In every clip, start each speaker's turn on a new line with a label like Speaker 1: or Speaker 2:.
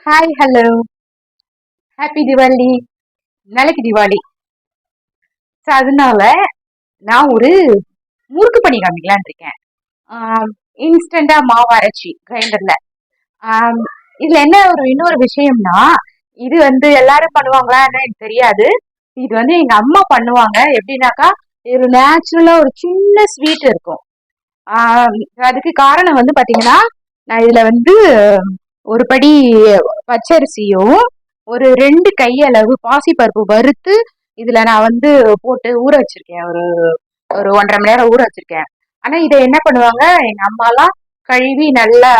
Speaker 1: Hi hello happy Diwali. நாளைக்கு Diwali. So அதனால நான் ஒரு முறுக்கு பண்ணி காமிக்கலான்னு இருக்கேன். இன்ஸ்டண்டா மாவு அரைச்சி கிரைண்டர்ல. இதுல என்ன இன்னொரு விஷயம்னா, இது எல்லாரும் பண்ணுவாங்களான்னு எனக்கு தெரியாது. இது எங்க அம்மா பண்ணுவாங்க. எப்படின்னாக்கா, இது நேச்சுரலா ஒரு சின்ன ஸ்வீட் இருக்கும். ஆஹ் அதுக்கு காரணம் பாத்தீங்கன்னா, நான் இதுல ஒரு படி பச்சரிசியும் ஒரு 2 கையளவு பாசிப்பருப்பு வறுத்து இதுல நான் போட்டு ஊற வச்சிருக்கேன். ஒரு ஒரு 1.5 மணி நேரம் ஊற வச்சிருக்கேன். ஆனா இதை என்ன பண்ணுவாங்க, எங்க அம்மாலாம் கழுவி நல்லா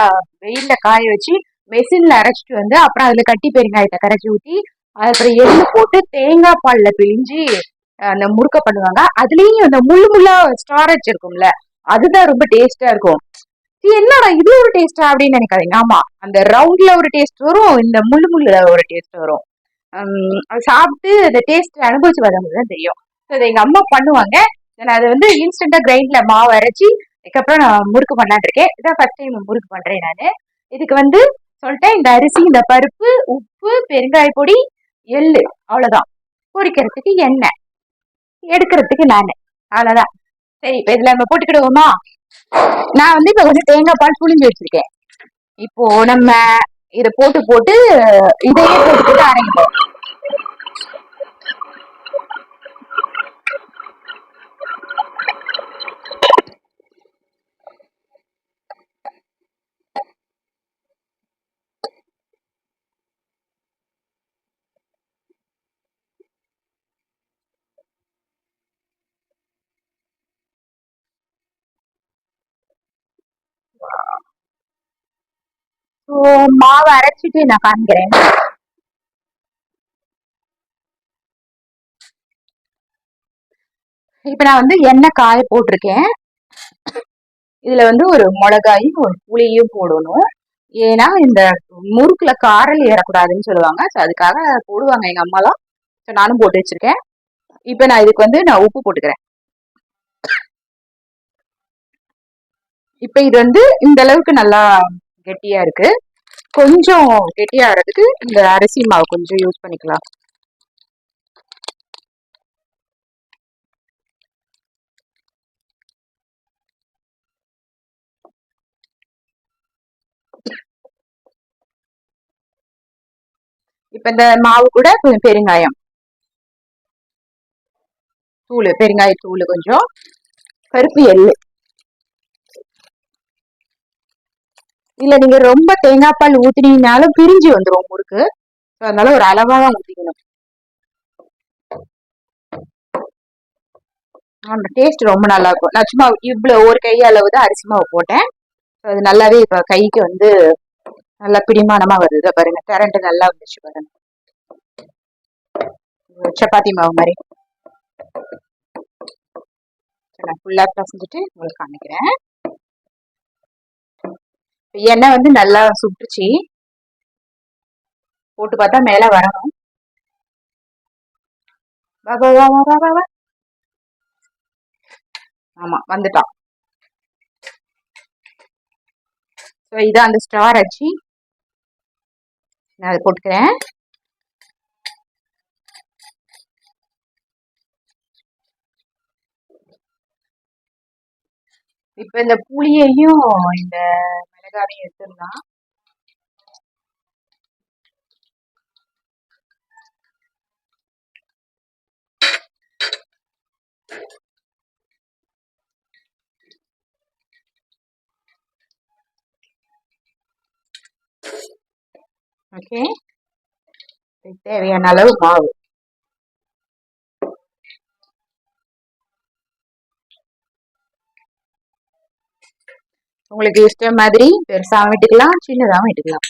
Speaker 1: வெயில்ல காய வச்சு மெஷின்ல அரைச்சிட்டு அப்புறம் அதுல கட்டி பெருங்காயத்தை கரைச்சி ஊத்தி அப்புறம் எள்ளு போட்டு தேங்காய் பால்ல பிழிஞ்சு அந்த முறுக்க பண்ணுவாங்க. அதுலயும் அந்த முள்ளு முள்ளா ஸ்டாரச் இருக்கும்ல, அதுதான் ரொம்ப டேஸ்டா இருக்கும். என்னடா இது ஒரு டேஸ்டா அப்படின்னு நினைக்காதீங்க. ஆமா, அந்த ரவுண்ட்ல ஒரு டேஸ்ட் வரும், இந்த முள்ளு முள்ளுல ஒரு டேஸ்ட் வரும். அது சாப்பிட்டு அந்த டேஸ்ட் அனுபவிச்சு வரவங்களுக்கு தான் தெரியும். இதை எங்க அம்மா பண்ணுவாங்க. நான் அதை இன்ஸ்டன்டா கிரைண்ட்ல மாவு அரைச்சி அதுக்கப்புறம் நான் முறுக்கு பண்ணலான் இருக்கேன். இதான் ஃபர்ஸ்ட் டைம் முறுக்கு பண்றேன் நானு. இதுக்கு சொல்லிட்டேன், இந்த அரிசி, இந்த பருப்பு, உப்பு, பெருங்காய பொடி, எள்ளு, அவ்வளவுதான். பொரிக்கிறதுக்கு எண்ணெய், எடுக்கிறதுக்கு நானு, அவ்வளவுதான். சரி, இப்ப இதுல நம்ம போட்டுக்கிடுவோமா? நான் இப்ப கொஞ்சம் தேங்காய் பால் புளிஞ்சு வச்சிருக்கேன். இப்போ நம்ம இத போட்டு போட்டு இதையே போட்டு போட்டு அரைப்போம். மாவு அரைச்சிட்டு நான் காமிக்கிறேன். இப்ப நான் எண்ணெய் காய போட்டிருக்கேன். இதுல ஒரு மிளகாயும் ஒரு புளியும் போடணும். ஏன்னா இந்த முறுக்குல காரல் ஏறக்கூடாதுன்னு சொல்லுவாங்க. ஸோ அதுக்காக போடுவாங்க எங்க அம்மாலாம். ஸோ நானும் போட்டு வச்சிருக்கேன். இப்ப நான் இதுக்கு நான் உப்பு போட்டுக்கிறேன். இப்ப இது இந்த அளவுக்கு நல்லா கெட்டியா இருக்கு. கொஞ்சம் கெட்டியா ஆகிறதுக்கு இந்த அரிசி மாவு கொஞ்சம் யூஸ் பண்ணிக்கலாம். இப்ப இந்த மாவு கூட கொஞ்சம் பெருங்காயம் தூள், பெருங்காய தூள் கொஞ்சம், கருப்பு எள்ளு. இல்ல நீங்க ரொம்ப தேங்காய் பால் ஊத்தினீங்கனாலும் பிரிஞ்சு வந்துடும் முறுக்கு. அதனால ஒரு அளவா தான் ஊத்திக்கணும். அந்த டேஸ்ட் ரொம்ப நல்லா இருக்கும். நான் சும்மா இவ்வளவு ஒரு கை அளவு தான் அரிசி மாவு போட்டேன். அது நல்லாவே இப்ப கைக்கு நல்லா பிடிமானமா வருது. பாருங்க, கரண்ட் நல்லா வந்துச்சு பாருங்க, சப்பாத்தி மாவு மாதிரி. நான் ஃபுல்லா பசஞ்சிட்டு உங்களுக்கு காமிக்கிறேன். எண்ணெய் நல்லா சுட்டுச்சு. போட்டு பார்த்தா மேல வரணும். வா வா வா வா வா வா. ஆமா, வந்துட்டான். இதான் அந்த ஸ்டார் ஆச்சு. நான் அதை போட்டுக்கிறேன். இப்ப இந்த புளியையும் இந்த மிளகாவையும் எடுத்துடலாம். ஓகே, தேவையான அளவு மாவு. உங்களுக்கு இஷ்டம் மாதிரி பெருசாகவும் விட்டுக்கலாம், சின்னதாகவும் விட்டுக்கலாம்.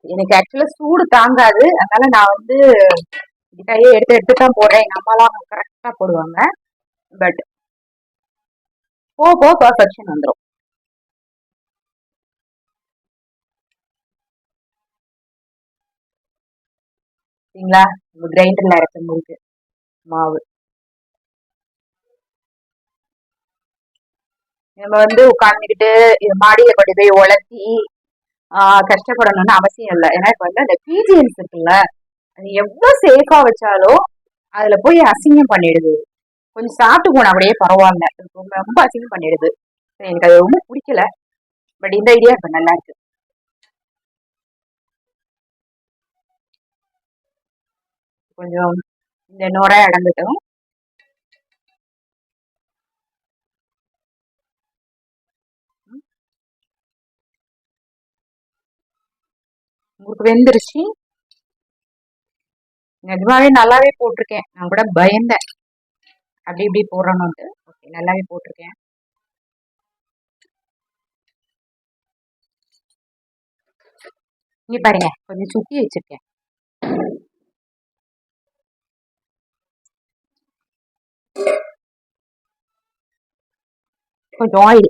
Speaker 1: எனக்கு ஆக்சுவலா சூடு தாங்காது. அதனால நான் வந்து கையை எடுத்து எடுத்து தான் போடுறேன். எங்க அம்மாலாம் கரெக்டா போடுவாங்க. பட் போக போக பர்ஃபெக்ஷன் வந்துடும். சரிங்களா? கிரைண்டர்ல அரைச்ச முறுக்கு மாவு நம்ம வந்து உட்கார்ந்துக்கிட்டு மாடியில கொண்டு போய் உலர்த்தி கஷ்டப்படணும்னு அவசியம் இல்லை. ஏன்னா இப்ப வந்து அந்த பிஜிஎன்ஸ் இருக்குல்ல, அது எவ்வளவு சேஃபா வச்சாலும் அதுல போய் அசிங்கம் பண்ணிடுது. கொஞ்சம் சாப்பிட்டு போனா அப்படியே பரவாயில்ல, ரொம்ப ரொம்ப அசிங்கம் பண்ணிடுது. எனக்கு அது ரொம்ப பிடிக்கல. பட் இந்த ஐடியா இப்ப நல்லா இருக்கு. கொஞ்சம் இந்த நுரை அடங்கட்டும். உங்களுக்கு வெந்துருச்சு. நிஜமாவே நல்லாவே போட்டிருக்கேன். நான் கூட பயந்தேன் அப்படி இப்படி போடுறோம்னுட்டு. ஓகே, நல்லாவே போட்டிருக்கேன். இங்க பாருங்க, கொஞ்சம் சுத்தி வச்சிருக்கேன். கொஞ்சம் ஆயில்.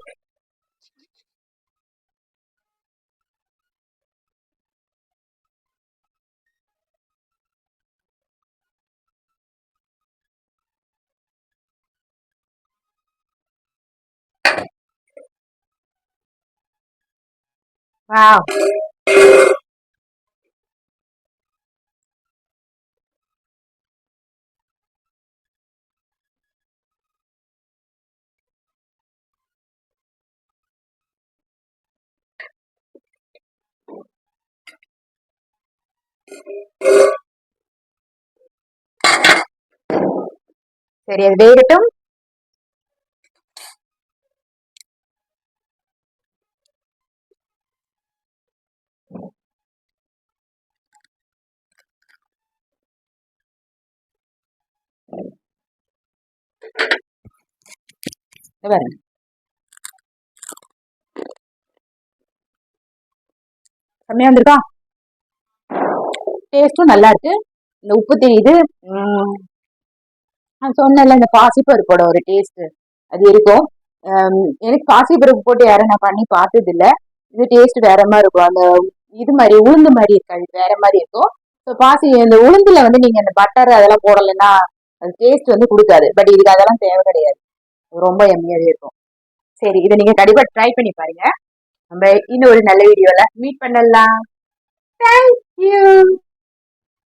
Speaker 1: வாவ். சரி, அது வேகட்டும். இங்க பாருங்க, செம்மையா வந்திருக்கா. டேஸ்டும் நல்லா இருக்கு. இந்த உப்பு தெரியுது. உம் நான் சொன்னேன்ல, இந்த பாசிப்பருப்போட ஒரு டேஸ்ட் அது இருக்கும். எனக்கு பாசிப்பருப்பு போட்டு யாரும் நான் பண்ணி பார்த்தது இல்ல. இது டேஸ்ட் வேற மாதிரி இருக்கும். அந்த இது மாதிரி உளுந்து மாதிரி இருக்காது, வேற மாதிரி இருக்கும். ஸோ இந்த உளுந்துல வந்து நீங்க இந்த பட்டர் அதெல்லாம் போடலைன்னா அது டேஸ்ட் வந்து கொடுக்காது. பட் இதுக்கு அதெல்லாம் தேவை கிடையாது. ரொம்ப எம்மியாவே இருக்கும். சரி, இதை நீங்க கண்டிப்பா ட்ரை பண்ணி பாருங்க. நம்ம இன்னும் ஒரு நல்ல வீடியோல மீட் பண்ணலாம். தேங்க்யூ.